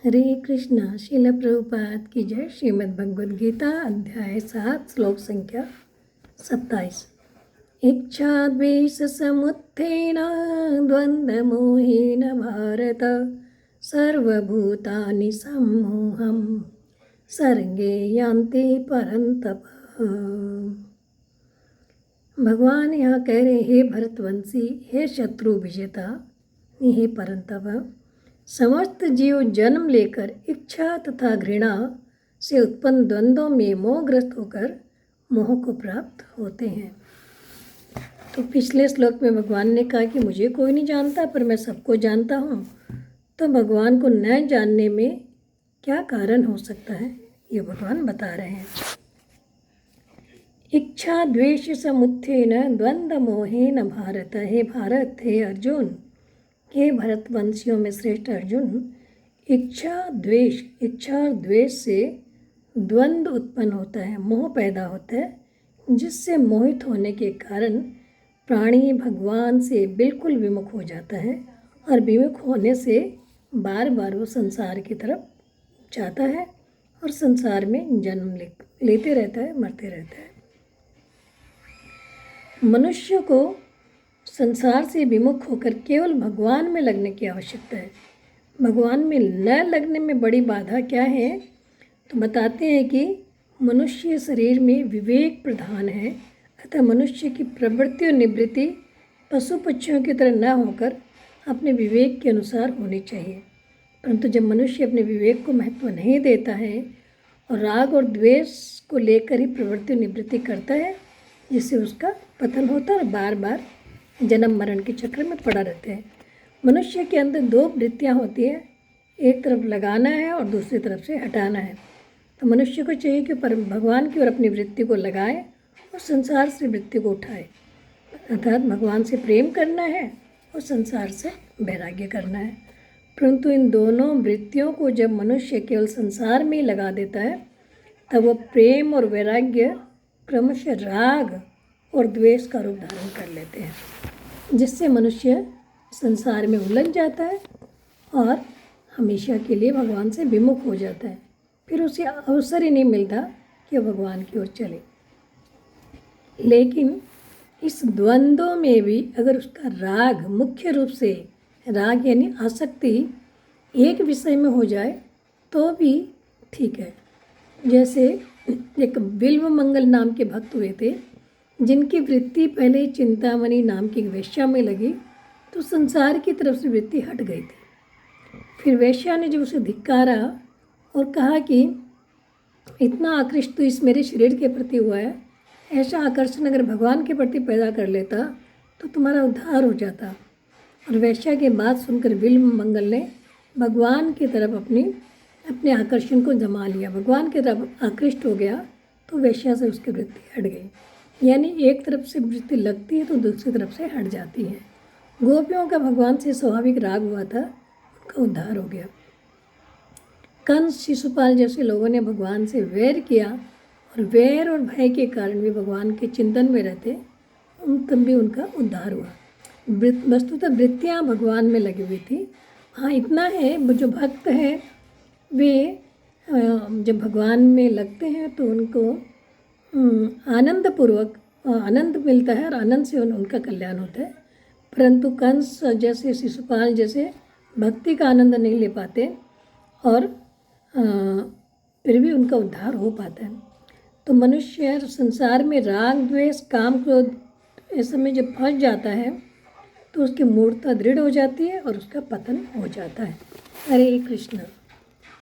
हरे कृष्णा। श्रील प्रभुपाद की जय। श्रीमद् भगवद गीता अध्याय 7 श्लोक संख्या 27। इच्छा द्वेष समुत्थेन द्वन्द्वमोहेन भारत सर्वभूतानि सम्मोहं सर्गे यान्ति परन्तप। भगवान यहाँ कह रहे, हे भरतवंशी, हे शत्रु विजेता, हे परंतप, समस्त जीव जन्म लेकर इच्छा तथा घृणा से उत्पन्न द्वंद्वों में मोहग्रस्त होकर मोह को प्राप्त होते हैं। तो पिछले श्लोक में भगवान ने कहा कि मुझे कोई नहीं जानता पर मैं सबको जानता हूँ। तो भगवान को न जानने में क्या कारण हो सकता है, ये भगवान बता रहे हैं। इच्छा द्वेष समुत्थेन द्वंद्व मोहेन भारत। हे भारत, हे अर्जुन, हे भरतवंशियों में श्रेष्ठ अर्जुन, इच्छा और द्वेष से द्वंद्व उत्पन्न होता है, मोह पैदा होता है, जिससे मोहित होने के कारण प्राणी भगवान से बिल्कुल विमुख हो जाता है और विमुख होने से बार बार वो संसार की तरफ जाता है और संसार में जन्म लेते रहता है, मरते रहता है। मनुष्य को संसार से विमुख होकर केवल भगवान में लगने की आवश्यकता है। भगवान में न लगने में बड़ी बाधा क्या है, तो बताते हैं कि मनुष्य शरीर में विवेक प्रधान है, अतः मनुष्य की प्रवृत्ति और निवृत्ति पशु पक्षियों की तरह न होकर अपने विवेक के अनुसार होनी चाहिए। परंतु जब मनुष्य अपने विवेक को महत्व नहीं देता है और राग और द्वेष को लेकर ही प्रवृत्ति और निवृत्ति करता है, जिससे उसका पतन होता है और बार बार जन्म मरण के चक्र में पड़ा रहते हैं। मनुष्य के अंदर दो वृत्तियाँ होती है, एक तरफ लगाना है और दूसरी तरफ से हटाना है। तो मनुष्य को चाहिए कि भगवान की ओर अपनी वृत्ति को लगाए और संसार से वृत्ति को उठाए, अर्थात भगवान से प्रेम करना है और संसार से वैराग्य करना है। परंतु इन दोनों वृत्तियों को जब मनुष्य केवल संसार में ही लगा देता है, तब वो प्रेम और वैराग्य क्रमशः राग और द्वेष का रूप धारण कर लेते हैं, जिससे मनुष्य संसार में उलझ जाता है और हमेशा के लिए भगवान से विमुख हो जाता है। फिर उसे अवसर ही नहीं मिलता कि भगवान की ओर चले। लेकिन इस द्वंद्व में भी अगर उसका राग, मुख्य रूप से राग यानी आसक्ति, एक विषय में हो जाए तो भी ठीक है। जैसे एक बिल्व मंगल नाम के भक्त हुए थे, जिनकी वृत्ति पहले चिंतामणि नाम की वेश्या में लगी, तो संसार की तरफ से वृत्ति हट गई थी। फिर वेश्या ने जब उसे धिक्कारा और कहा कि इतना आकृष्ट तो इस मेरे शरीर के प्रति हुआ है, ऐसा आकर्षण अगर भगवान के प्रति पैदा कर लेता तो तुम्हारा उद्धार हो जाता। और वेश्या की बात सुनकर बिल्व मंगल ने भगवान की तरफ अपने आकर्षण को जमा लिया, भगवान की तरफ आकृष्ट हो गया, तो वेश्या से उसकी वृत्ति हट गई। यानी एक तरफ से वृत्ति लगती है तो दूसरी तरफ से हट जाती है। गोपियों का भगवान से स्वाभाविक राग हुआ था, उनका उद्धार हो गया। कंस, शिशुपाल जैसे लोगों ने भगवान से वैर किया और वैर और भय के कारण भी भगवान के चिंतन में रहते, तब भी उनका उद्धार हुआ। वस्तुतः वृत्तियाँ भगवान में लगी हुई थी। हाँ, इतना है, जो भक्त हैं वे जब भगवान में लगते हैं तो उनको आनंद मिलता है और आनंद से उनका कल्याण होता है। परंतु कंस जैसे, शिशुपाल जैसे भक्ति का आनंद नहीं ले पाते और फिर भी उनका उद्धार हो पाता है। तो मनुष्य संसार में राग द्वेष काम क्रोध इस समय जब फंस जाता है तो उसकी मूर्ता दृढ़ हो जाती है और उसका पतन हो जाता है। हरे कृष्ण।